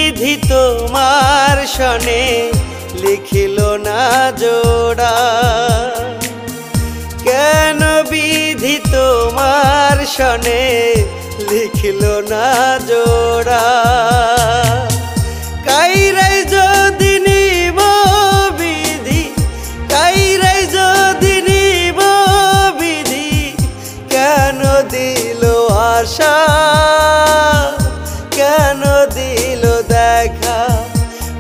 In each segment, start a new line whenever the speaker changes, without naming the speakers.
বিধি তোমার শনে লিখিল না জোড়া, কেন বিধি তোমার শনে লিখিল না জোড়া। কাইরাই যদি নিব বিধি, কাইরাই যদি নিব বিধি, কেন দিল আশা, কেন দিল দেখা।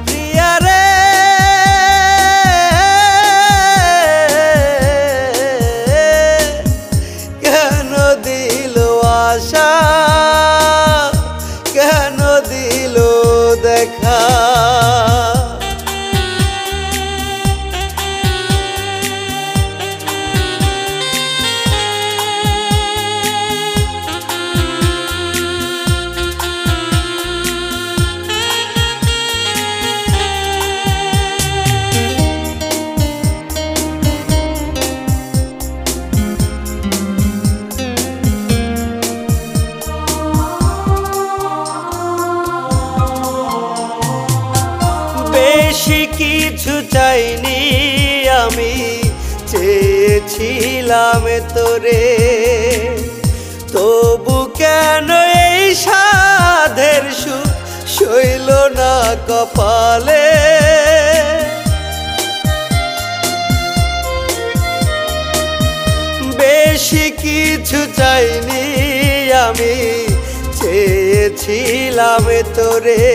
প্রিয়া রে কেন দিল আশা, কেন দিল দেখা। বেশি কিছু চাইনি আমি, চেয়েছিলাম তোরে, তবু কেন এই সাধের সুখ সইল না কপালে। বেশি কিছু চাইনি আমি, চেয়েছিলাম তোরে,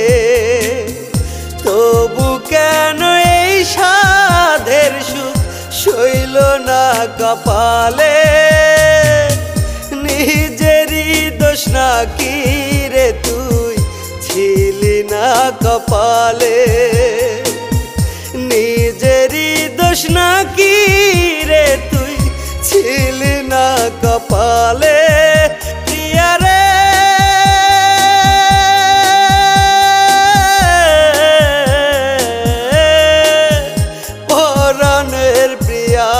তবু কেন এই সাধের সুখ সইল না কপালে। নিজেরই দোষ নাকি রে তুই ছিলি না কপালে, নিজেরই দোষ নাকি রে তুই ছিলি না কপালে। প্রিয়া রে পরাণের প্রিয়া,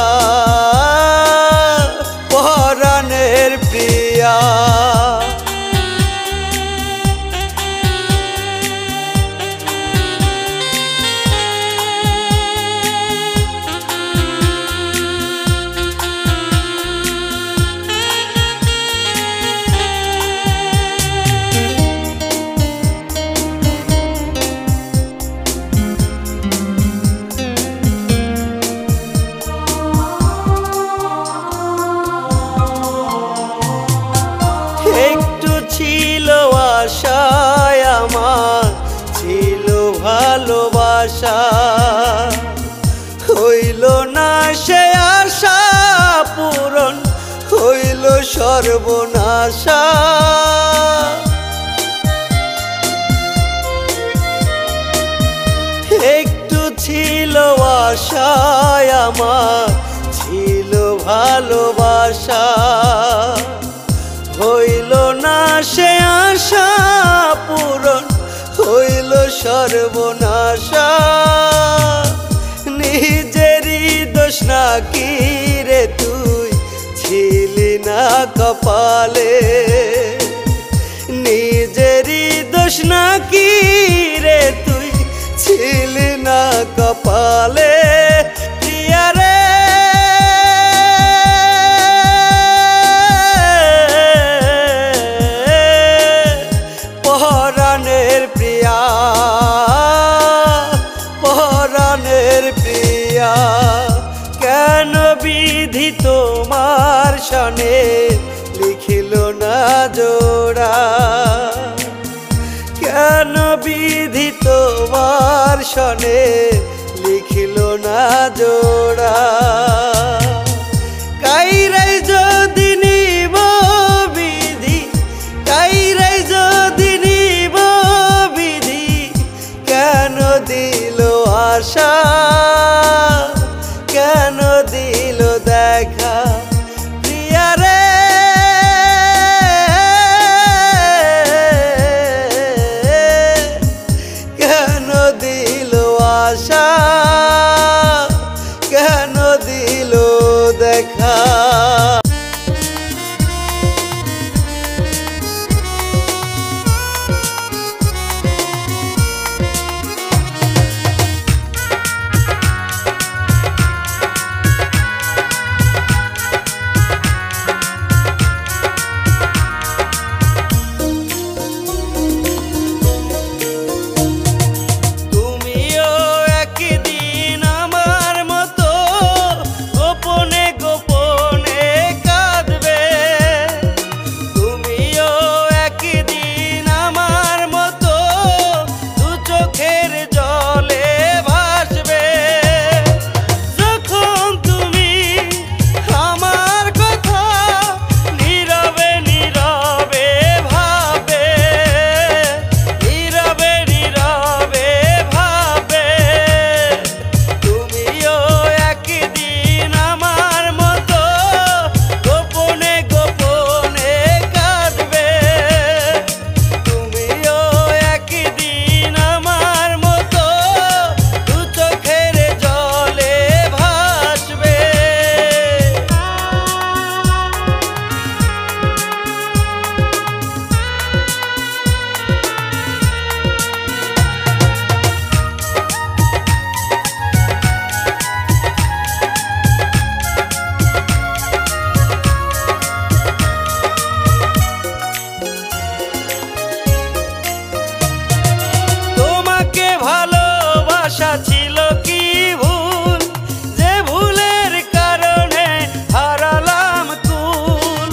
পরাণের প্রিয়া। একটু ছিল আশায় আমার, ছিল ভালোবাসা, হইল না সে আশা পূরণ, হইল সর্বনাশা। একটু ছিল আশায় আমার, ছিল ভালোবাসা, হইল না সে আশা পূরণ, হইল সর্বনাশা। নিজেরই দোষ নাকি রে তুই ছিলি না কপালে, নিজেরই দোষ নাকি রে তুই ছিলি না কপালে। প্রিয়া রে পরাণের প্রিয়া, পরাণের প্রিয়া। কেন বিধি তোমার শনে লিখিল না জোড়া, কেন বিধি তোমার শনে লিখিল না জোড়া। কাইরাই যদি নিব বিধি, কাইরাই যদি নিব বিধি, কেন দিল আশা, কেন দিল দেখা। প্রিয়া রে কেন দিল আশা, কেন দিল ভালোবাসা ছিল কি ভুল, যে ভুলের কারণে হারালাম কুল।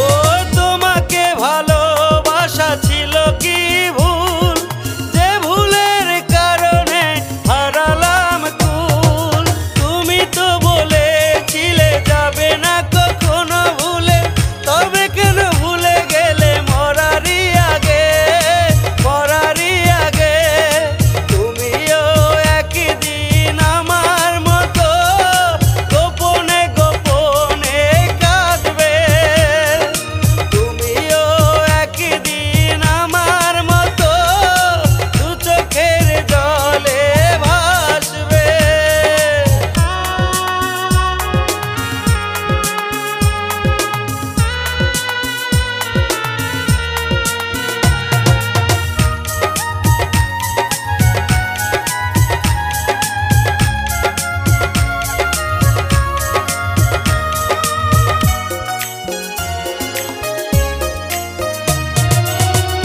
ও তোমাকে ভালোবাসা ছিল কি ভুল, যে ভুলের কারণে হারালাম কুল। তুমি তো বলেছিলে যাবে না কখনো ভুলে, তবে কেন ভুলে গেলে মরারই আগে, মরারই আগে। তুমিও একদিন আমার মতো গোপনে গোপনে কাঁদবে, তুমিও একদিন আমার মতো দু চোখের জলে ভাসবে।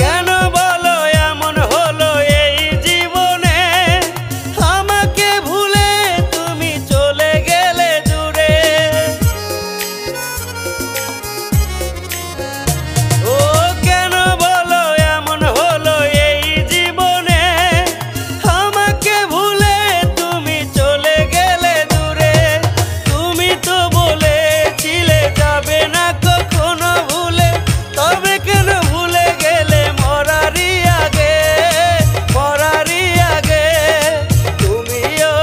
কেন বলো এমন হলো এই জীবনে, আমাকে ভুলে তুমি চলে গেলে দূরে। ও কেন বলো এমন হলো এই জীবনে, আমাকে ভুলে তুমি চলে গেলে দূরে। তুমি তো বলেছিলে যাবে না কখনো ভুলে, তবে কেন ভুলে গেলে মরারই আগে, মরারই আগে। তুমিও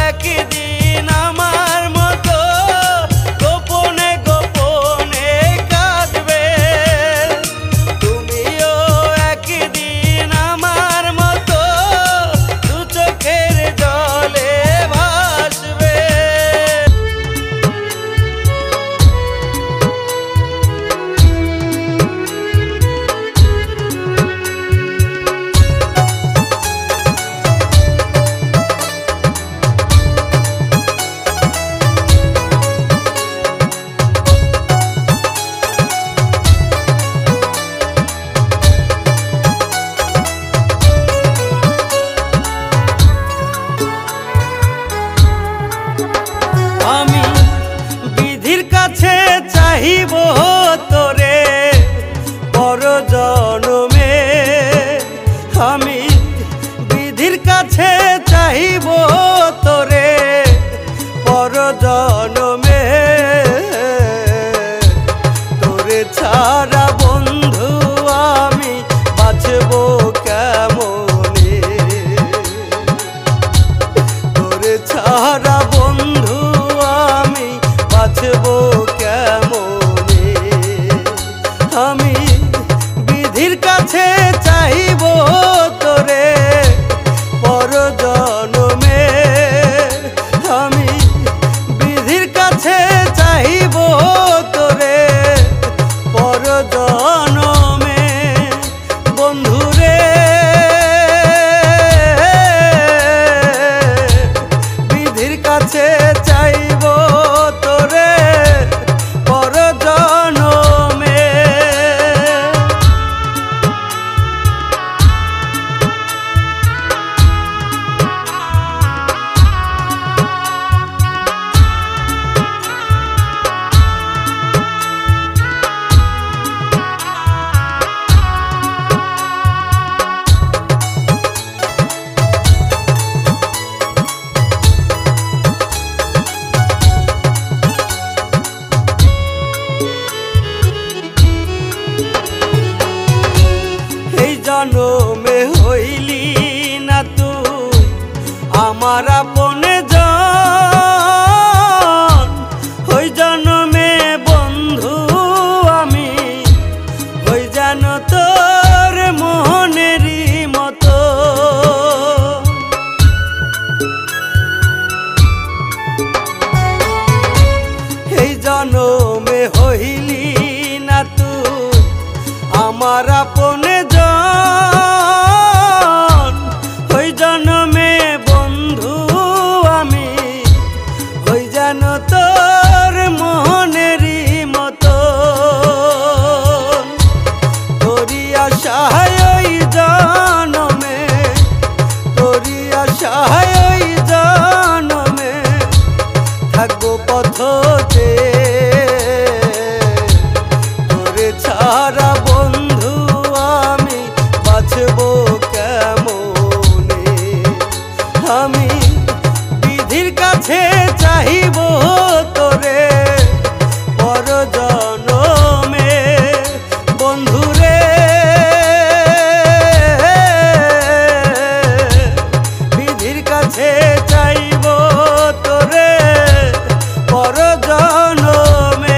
একদিন আমার মতো গোপনে গোপনে কাঁদবে, তুমিও একদিন আমার মতো দু চোখের জলে ভাসবে। আমি বিধির কাছে চাহিব তোরে পর জনমে, আমি বিধির কাছে চাহিব তোরে পর জনমে। তোরে ছাড়া বন্ধু আমি বাঁচব কেমনে, তোরে ছাড়া বন্ধু আমি বাঁচব কেমনে। আমি বিধির কাছে চাইব তোরে পর জনমে, আমি বিধির কাছে চাইব তোরে পর জনমে। বন্ধুরে বিধির কাছে চাইব তোরে পর জনমে। জনমে হইলি না তুই আমার আপনে জন, ওই জনমে বন্ধু আমি ওই যেন তোর মোহনেরই মতো। এই জনমে হইলি না তুই আমার আপনে জন, ওই জনমে বন্ধু আমি ওই যেন তোর মোহনেরই মতো। তোরি আশায় ওই ছাড়া বন্ধু আমি বাঁচবো কেমনে? আমি বিধির কাছে চাহিব তোরে পর জনমে বন্ধুরে, বিধির কাছে চাইব তোরে পর জনমে।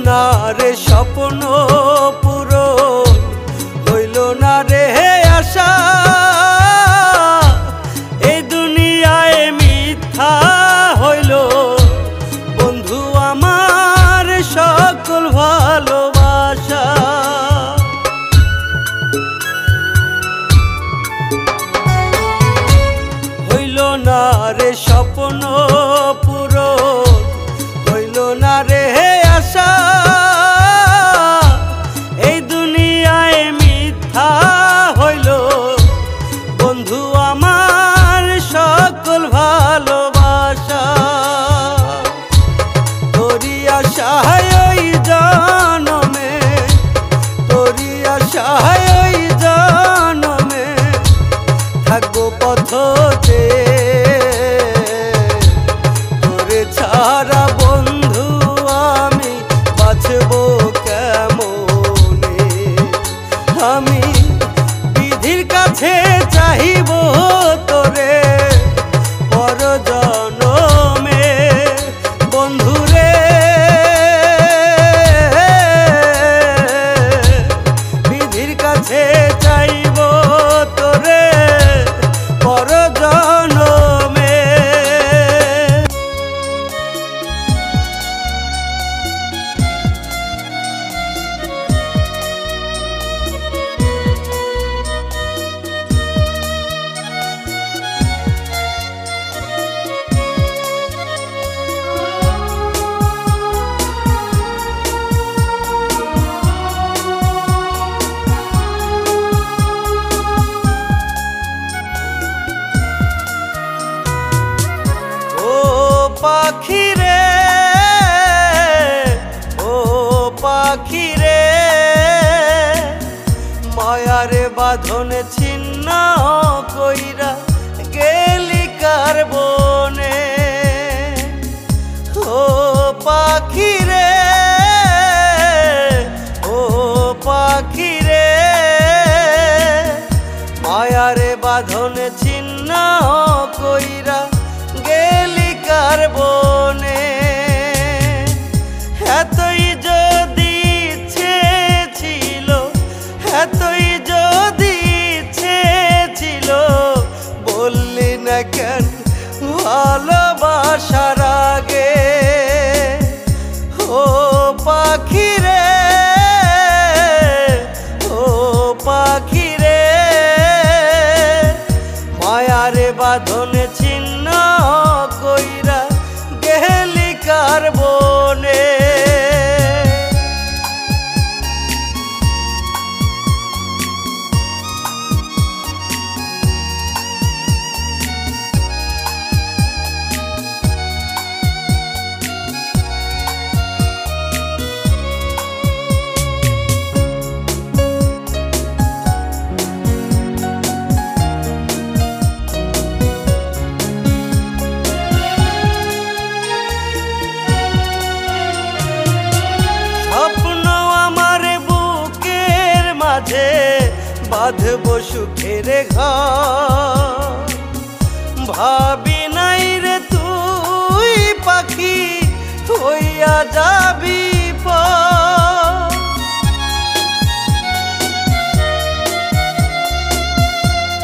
না রে স্বপ্ন পূরণ হইল না রে আশা, এই দুনিয়ায় মিথ্যা হইল বন্ধু আমার সকল ভালোবাসা। হইল না রে স্বপ্ন পূরণ হইল না রে আশা, এই দুনিয়ায় মিথ্যা হইল বন্ধু আমার সকল ভালোবাসা। তোরি আশায় ওই জনমে, তোরি আশায় ওই জনমে থাকবো পথতে, তোরে ছাড়া বন্ধু আমি বাঁচবো কেমনে? আমি বিধির কাছে চাহিব তোরে পর জনমে বন্ধুরে, বিধির কাছে চাইব তোরে পর জনমে। পাখিরে ও পাখিরে মায়ার বাঁধন ছিন্ন কইরা গেলি কার বনে? ও পাখিরে ও পাখিরে মায়ার বাঁধন ছিন্ন কইরা গেলি কার বনে? এতই যদি ইচ্ছে ছিল, এতই যদি ইচ্ছে ছিল বললি না কেন ভালোবাসার আগে? ও পাখিরে ও পাখিরে মায়ার বাঁধন ছিন্ন কইরা গেলি কার বনে? বাঁধবো সুখের ঘর, ভাবি নাই রে তুই পাখি হইয়া যাবি পর।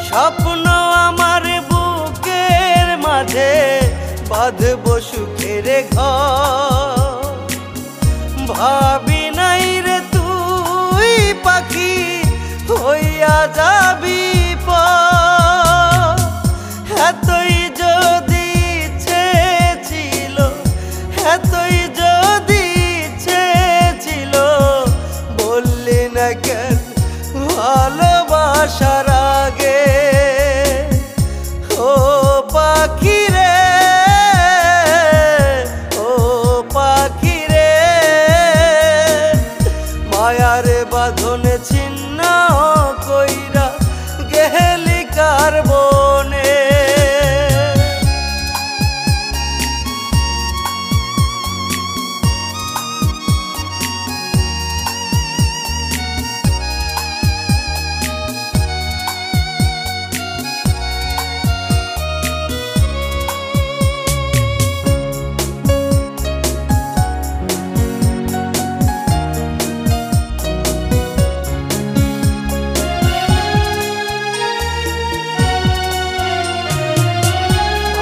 স্বপ্ন আমার বুকের মাঝে বাঁধবো সুখের ঘর, ভাবি নাই রে তুই পাখি হইয়া যাবি এতই যদি ইচ্ছে ছিল, এতই যদি ইচ্ছে ছিল, বললি না কেন ভালোবাসার আগে? ও পাখি রে, ও পাখি রে, মায়ার বাঁধনে ছিন্ন কইরা গেলি কার বনে?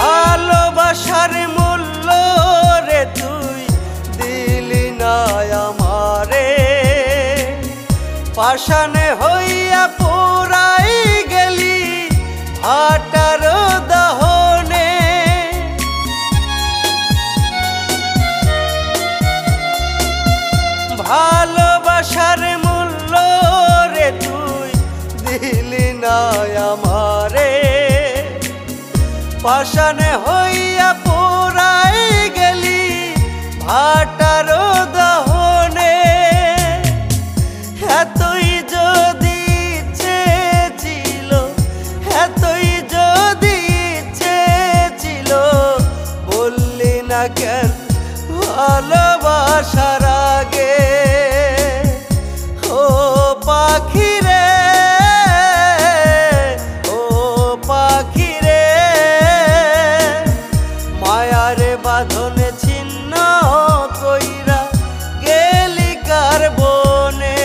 ভালোবাসার মূল্য রে তুই দিলি না আমারে, পাষাণে হইয়া পোড়াই গেলি ভাটার দহনে। ভালোবাসার মূল্য রে তুই দিলি না আমারে, পাষাণে হইয়া পোড়াই গেলি ভাটার দহনে। এতই যদি ইচ্ছে ছিল, এতই যদি ইচ্ছে ছিল, বললি না কেন ভালোবাসার আগে? ও পাখি রে, ও পাখি রে, মায়ার বাঁধনে ছিন্ন কইরা গেলি কার বনে?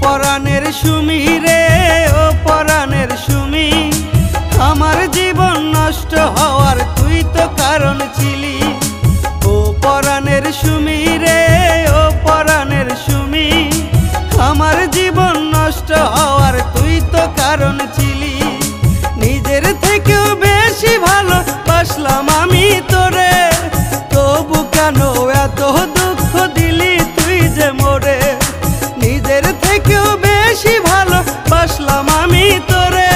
পরাণের সুমি রে, ও পরাণের সুমি, আমার জীবন নষ্ট হওয়ার তুই তো কারণ ছিলি। ও পরাণের সুমি রে, ও পরাণের সুমি, আমার জীবন নষ্ট হওয়ার তুই তো কারণ ছিলি। নিজের থেকেও বেশি ভালোবাসলাম আমি তোরে, তবু কেন এত দুঃখ দিলি তুই যে মোরে? নিজের থেকেও বেশি ভালোবাসলাম আমি তোরে,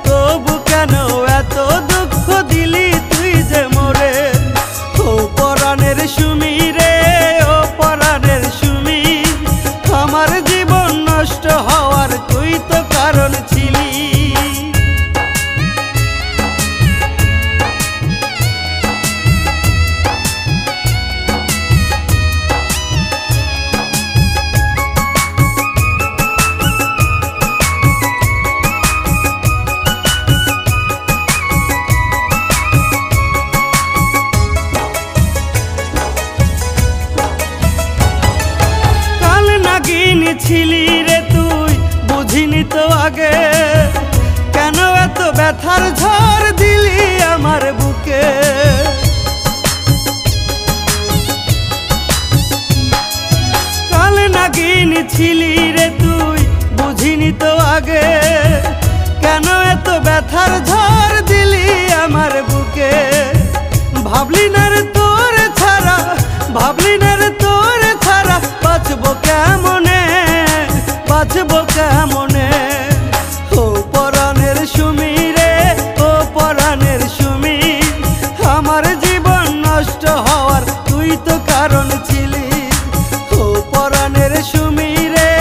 তবু কেন এত দুঃখ দিলি তুই যে মোরে? ও পরাণের সুমি রে, ও পরাণের সুমি, আমার জীবন নষ্ট হওয়ার তুই তো কারণ ছিলি। ছিলি রে তুই বুঝিনি তো আগে, কেন এত ব্যথার ঝড় দিলি আমার বুকে? কাল নাগিন ছিলি রে তুই বুঝিনি তো আগে, কেন এত ব্যথার ঝড় দিলি আমার বুকে? ভাবলি না রে তোর ছাড়া, ভাবলি না রে তোর ছাড়া বাঁচবো কেমনে, বাঁচবো কেমনে? ও পরাণের সুমি রে, ও পরাণের সুমি, আমার জীবন নষ্ট হওয়ার তুই তো কারণ ছিলি। ও পরাণের সুমি রে,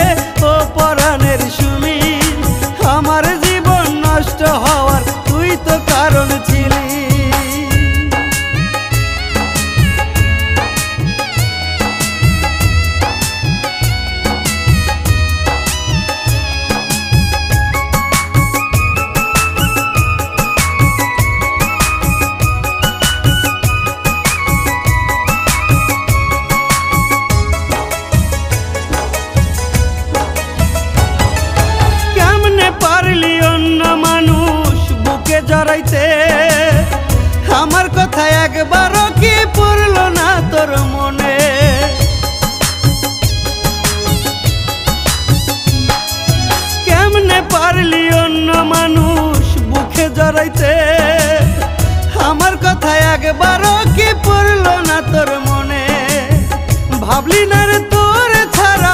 ও পরাণের সুমি, আমার জীবন নষ্ট হওয়ার তুই তো কারণ ছিলি। একবারও কি পড়লো না তোর মনে? কেমনে পারলি অন্য মানুষ বুকে জড়াইতে? আমার কথা একবারও কি পড়লো না তোর মনে? ভাবলি না রে তোর ছাড়া,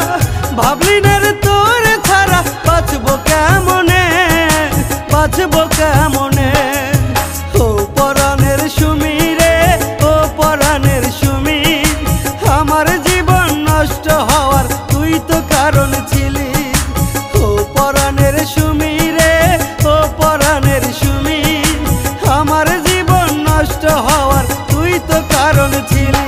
ভাবলি না রে তোর ছাড়া বাঁচবো কেমনে, বাঁচবো কেমনে? ও পরাণের সুমি রে, ও পরাণের সুমি, আমার জীবন নষ্ট হওয়ার তুই তো কারণ ছিলি। ও পরাণের সুমি রে, ও পরাণের সুমি, আমার জীবন নষ্ট হওয়ার তুই তো কারণ ছিলি।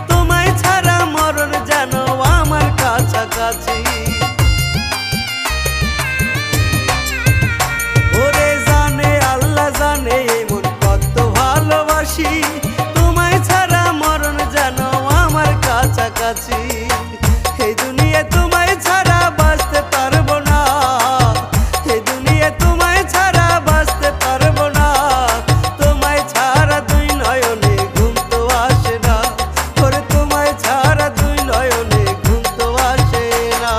তোমায় ছাড়া মরণ যেন আমার কাছাকাছি। ওরে জানে আল্লাহ জানে এমন কত ভালোবাসি, তোমায় ছাড়া মরণ যেন আমার কাছাকাছি। এই দুনিয়া তোমায় ছাড়া বাঁচতে পারবো না, এই দুনিয়া তোমায় ছাড়া বাঁচতে পারবো না। তোমায় ছাড়া দুই নয়নে ঘুম তো আসে না, ওরে তোমায় ছাড়া দুই নয়নে ঘুম তো আসে না।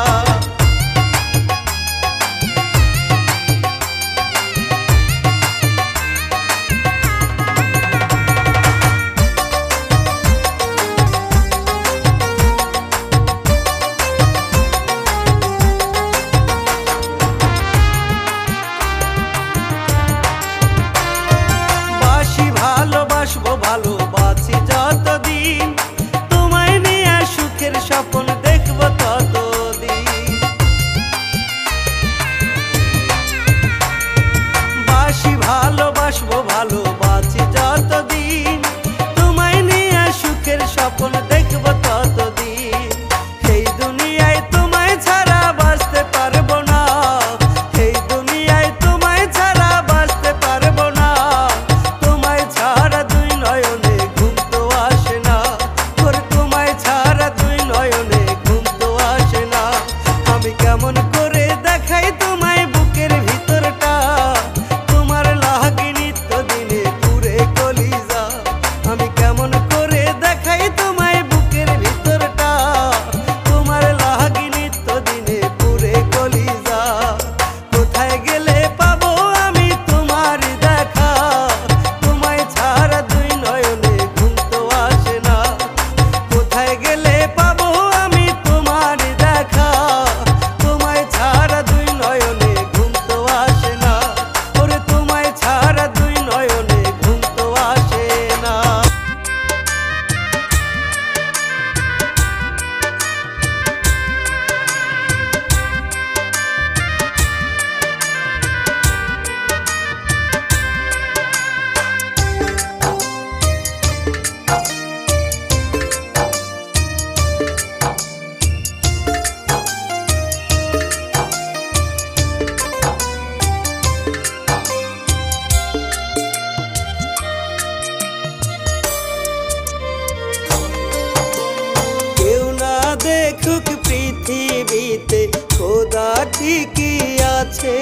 ঠিকই আছে।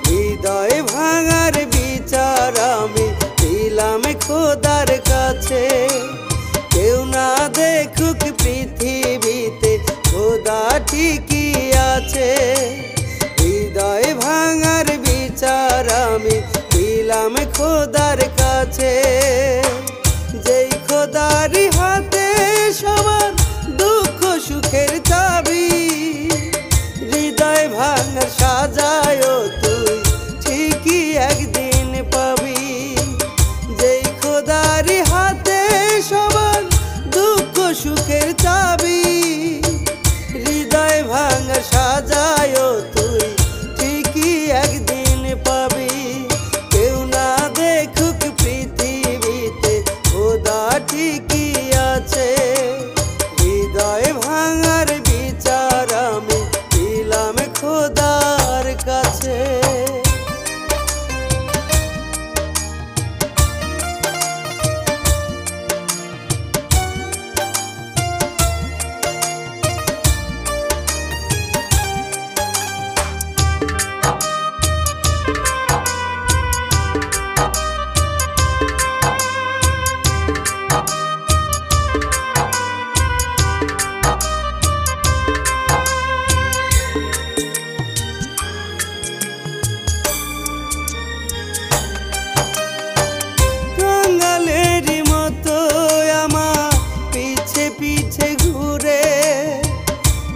হৃদয় ভাঙার বিচার আমি দিলাম খোদার কাছে। কেউ না দেখুক পৃথিবীতে খোদা ঠিকই আছে। হৃদয় ভাঙার বিচার আমি দিলাম খোদার কাছে। যেই খোদারি হাতে সবার দুঃখ সুখের চাবি, হৃদয় ভাঙার সাজায়ও তুই ঠিকই একদিন পাবি। যেই খোদারি হাতে সবার দুঃখ সুখের চাবি, হৃদয় ভাঙার সাজায়ও তুই ঠিকই একদিন পাবি। কেউ না দেখুক পৃথিবীতে খোদা ঠিকই আছে। হৃদয় ভাঙার বিচার আমি দিলাম খোদার কাছে।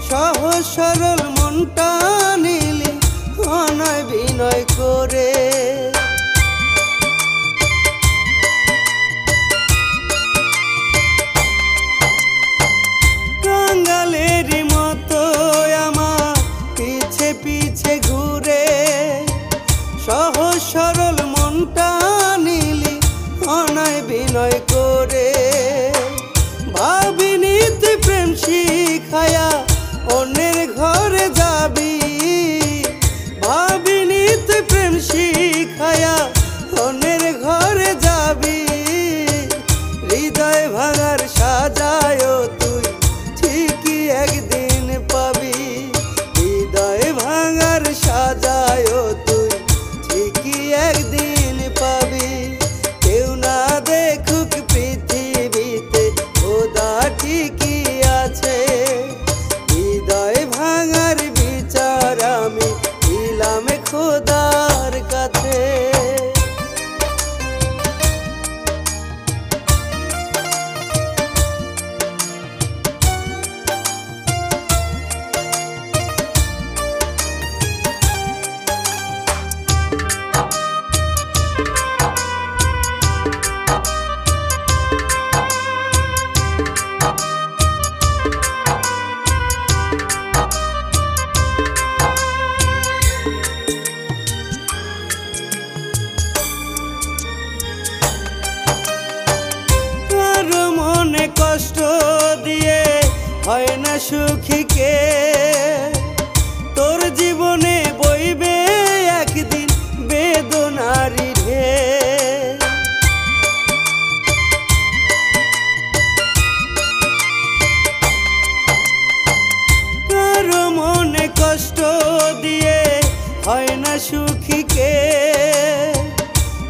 সহজ সরল মনটা নিলি অনয় বিনয় করে। কাঙ্গালের মতো আমার পিছে পিছে ঘুরে, সহজ সরল মনটা নিলি অনয় বিনয় করে। ভাবিনি তুই প্রেম শিখায়া অন্যের ঘরে যাবি, ভাবিনি তুই প্রেম শিখায়া অন্যের ঘরে যাবি। হৃদয় ভাঙার সাজায়ও তুই ঠিকই একদিন পাবি। হৃদয় ভাঙার সাজায়ও তুই ঠিকই একদিন পাবি। কেউ না দেখুক পৃথিবীতে খোদা ঠিকই আছে। হৃদয় ভাঙার বিচার আমি দিলাম খোদার কাছে। কষ্ট দিয়ে হয় না সুখীকে, তোর জীবনে বইবে একদিন বেদনারি ঢেউ। কারো মনে কষ্ট দিয়ে হয় না সুখীকে,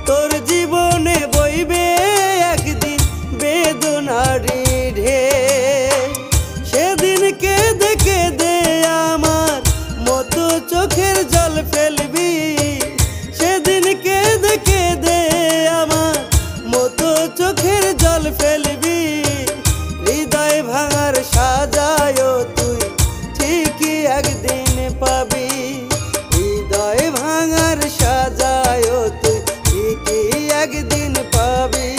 তোর জীবনে বইবে একদিন বেদনারি ঢেউ। সেদিন কেঁদে কেঁদে আমার মতো চোখের জল ফেলবি, সেদিন কেঁদে কেঁদে আমার মতো চোখের জল ফেলবি। হৃদয় ভাঙার সাজায়ও তুই ঠিকই একদিন পাবি। হৃদয় ভাঙার সাজায়ও তুই ঠিকই একদিন পাবি।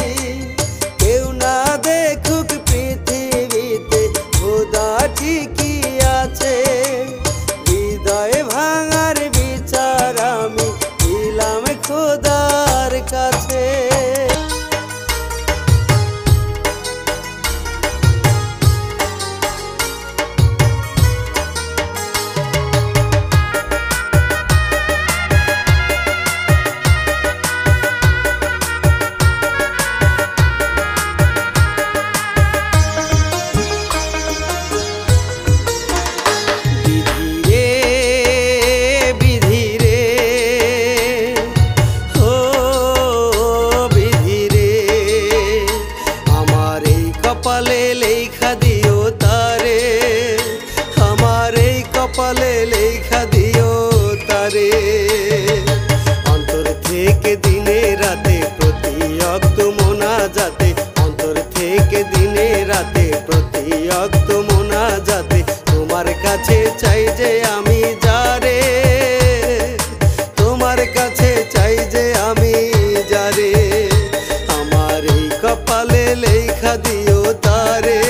কেউ না দেখুক পৃথিবীতে খোদা ঠিকই আছে। হৃদয় ভাঙার বিচার আমি দিলাম খোদার কাছে। কপালে লেখা দিও তারে, আমার এই কপালে লেখা দিও তারে। অন্তর থেকে দিনে রাতে প্রতি অক্ত মোনাজাতে, অন্তর থেকে দিনে রাতে প্রতি অক্ত মোনাজাতে তোমার কাছে চাই যে আমি যারে, তোমার কাছে চাই যে আমি যারে। আমার এই কপালে লেখা দিও তারে,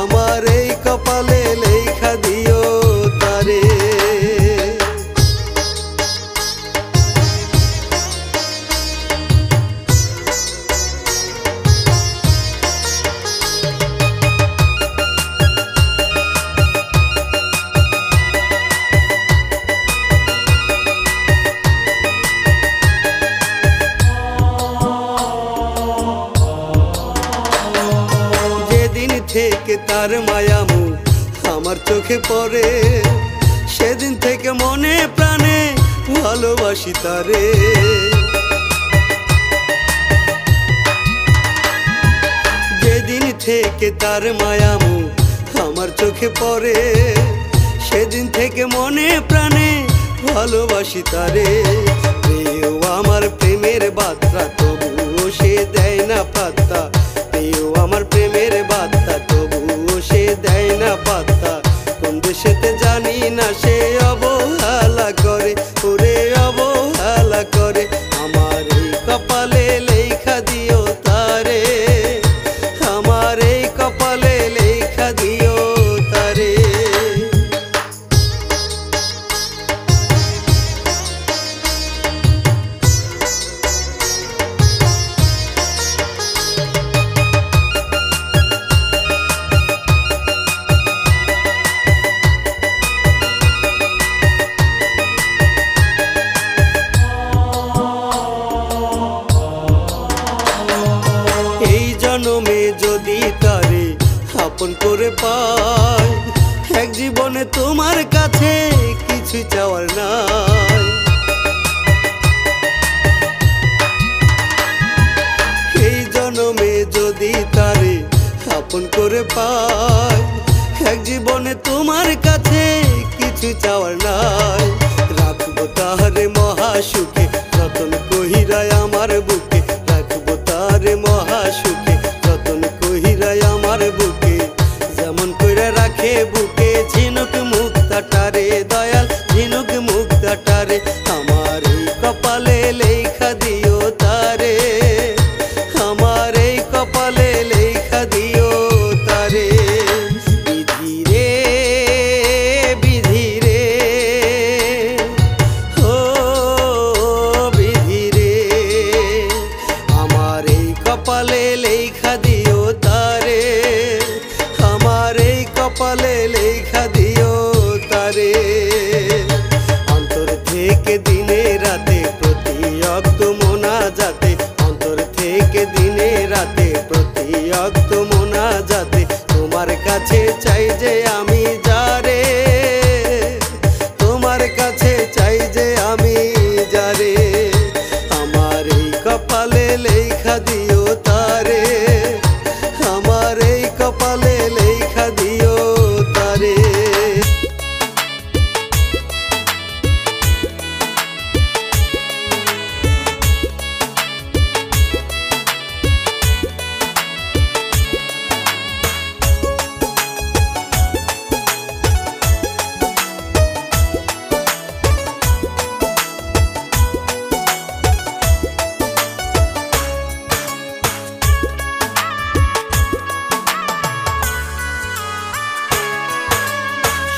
আমার এই কপালে লেখা দিও তারে। থেকে তার মায়ামু আমার চোখে পড়ে, সেদিন থেকে মনে প্রাণে ভালোবাসি তারে। যেদিন থেকে তার মায়ামু আমার চোখে পড়ে, সেদিন থেকে মনে প্রাণে ভালোবাসি তারে। প্রিয় আমার প্রেমের বার্তা তবুও সে দেয় না পাত্তা, প্রিয় আমার প্রেমের বার্তা তবুও সে দেয় না পাত্তা। কোন দেশেতে জানি না সে অবহেলা করে, ওরে অবহেলা করে। আমার এই কপালে লেখা দিও তারে, আমার এই কপালে লেখা দিও তারে। জনমে যদি তারে আপন করে পাই, এক জীবনে তোমার কাছে কিছু চাওয়ার নাই। এই জনমে যদি তারে আপন করে পাই, এক জীবনে তোমার কাছে কিছু চাওয়ার নাই। রাখবো তাহারে মহাসুখে যতন কহিরায় আমার বুকে, রাখবো তারে মহাসুখে যতন কহিরায় আমার বুকে। যেমন কইরা রাখে বুকে ঝিনুক মুক্তাটারে, দয়াল ঝিনুক মুক্তাটারে। আমার এই কপালে লেখা দিও তারে, আমার এই কপালে লেখা দিও তারে। বিধি রে বিধি রে, ও বিধি রে, আমার এই কপালে লেখা দিও তারে, আমার এই কপালে লেখা দিও তারে। অন্তর থেকে দিনে রাতে প্রতি অক্ত মোনাজাতে, অন্তর থেকে দিনে রাতে প্রতি অক্ত মোনাজাতে তোমার কাছে চাই যে আমি যারে, তোমার কাছে চাই যে আমি যারে। আমার এই কপালে লেখা দিও তারে, আমার এই কপালে লেখা দিও তারে।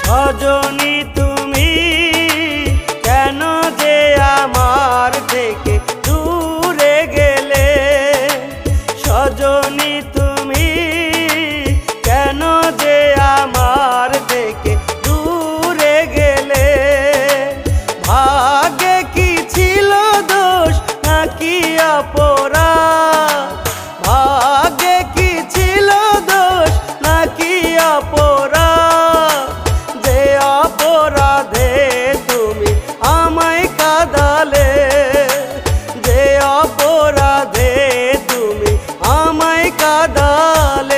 সজনী তুমি কেন যে আমার থেকে দূরে গেলে, সজনী তুমি কেন যে আমার থেকে দূরে গেলে। ভাগ্যে কি ছিল দোষ নাকি অপরাধ, ভাগ্যে কি ছিল দোষ নাকি অপরাধ, যে অপরাধে তুমি আমায় কাঁদালে, যে অপরাধে তুমি আমায় কাঁদালে।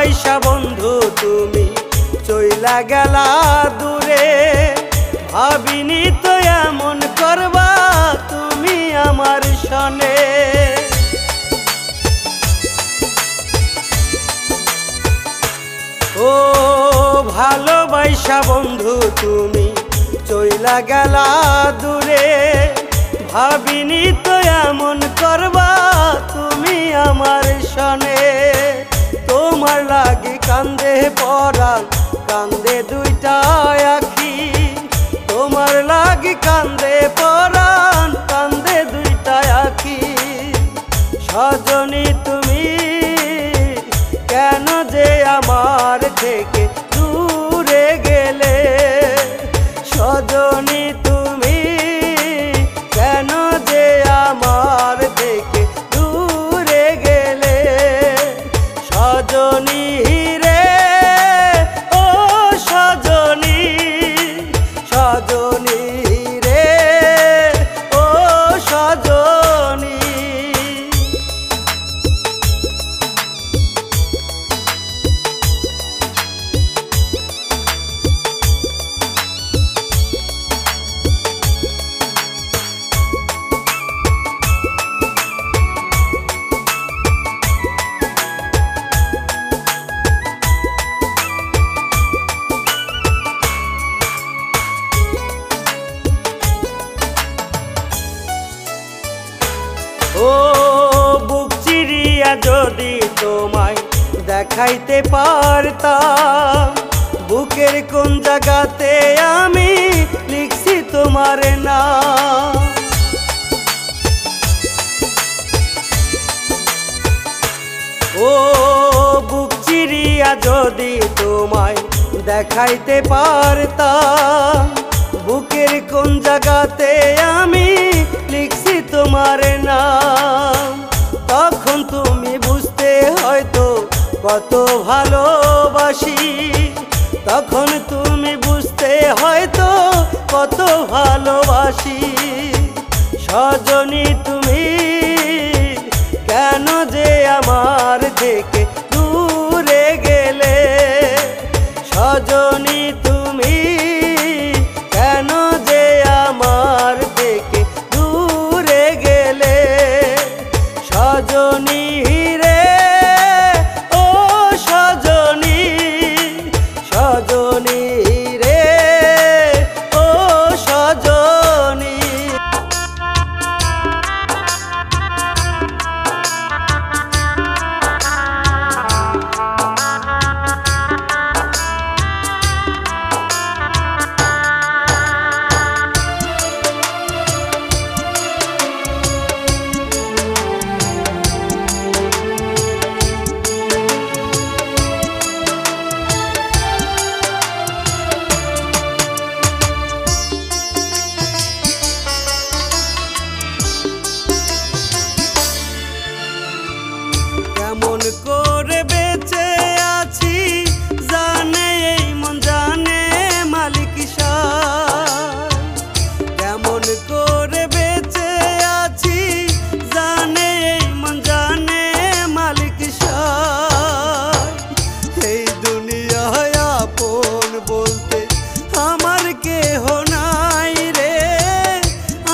ভালোবাসা বন্ধু তুমি চইলা গেলা দূরে, ভাবিনি তো এমন করবা তুমি আমার সনে। ও ভালোবাসা বন্ধু তুমি চইলা গেলা দূরে, ভাবিনি তো এমন করবা তুমি আমার সনে। তোমার লাগি কান্দে পরাণ, কান্দে দুইটা আখি, তোমার লাগি কান্দে পরাণ, কান্দে দুইটা আখি। সজনী তুমি কেন যে আমার থেকে দূরে গেলে, সজনী তুমি কেন যে আমার থেকে দূরে গেলে। সজনী রে ও সজনী, সজনী রে ও সজনী। ও বুক চিরিয়া যদি তোমায় দেখাইতে পারতাম, বুকের কোন জায়গাতে আমি লিখছি তোমার নাম। ও বুক চিরিয়া যদি তোমায় দেখাইতে পারতাম, বুকের কোন জায়গাতে আমি লিখছি তোমার নাম। তখন তুমি বুঝতে হয়তো কত ভালোবাসি, তখন তুমি বুঝতে হয়তো কত ভালোবাসি। সজনী তুমি কেন যে আমার থেকে দূরে গেলে, সজনী তুমি কেন যে আমার থেকে দূরে গেলে। সজনী রে ও সজনী, সজনী রে ও সজনী। কেমন করে বেঁচে আছি জানে এই মন জানে মালিক সায়, কেমন করে বেঁচে আছি জানে এই মন জানে মালিক সায়। এই দুনিয়ায় আপন বলতে আমার কেহ নাই রে,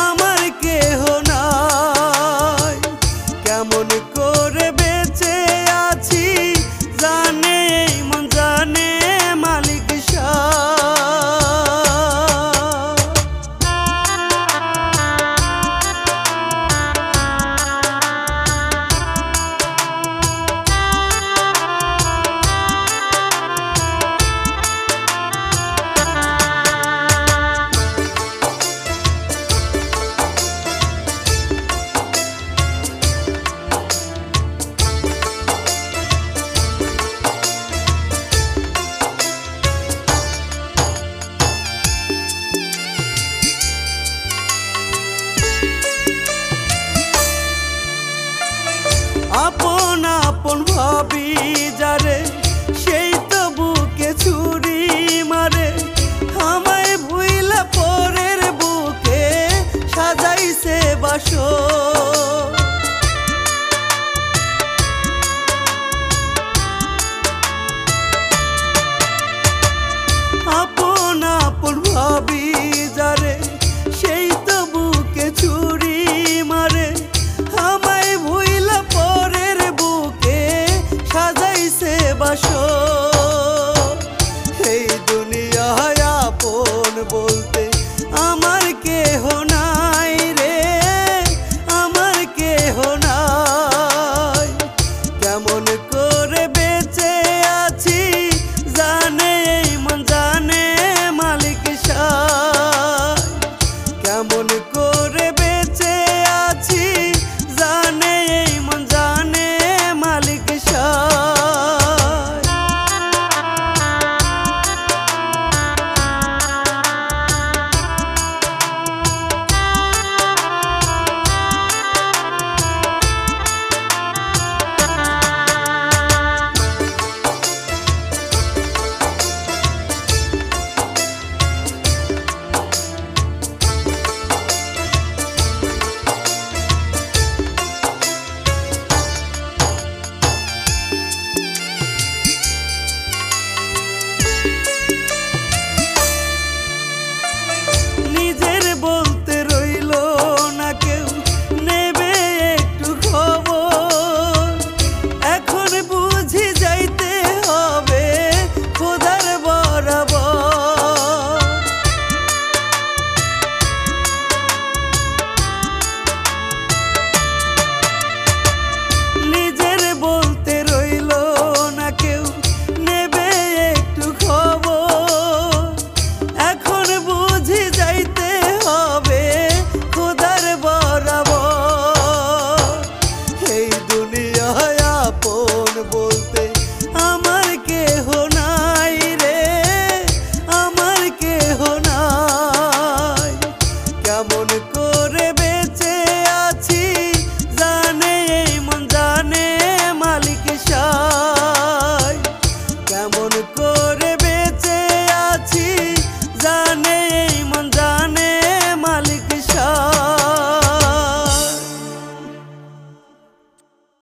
আমার কেহ নাই। কেমন করে বেঁচে আছি জানে এই মন জানে মালিক আপন আপন ভাবি যারে সেই তো বুকে ছুরি মারে, আমায় ভুইলা পরের বুকে সাজাইছে বাসর। বলতে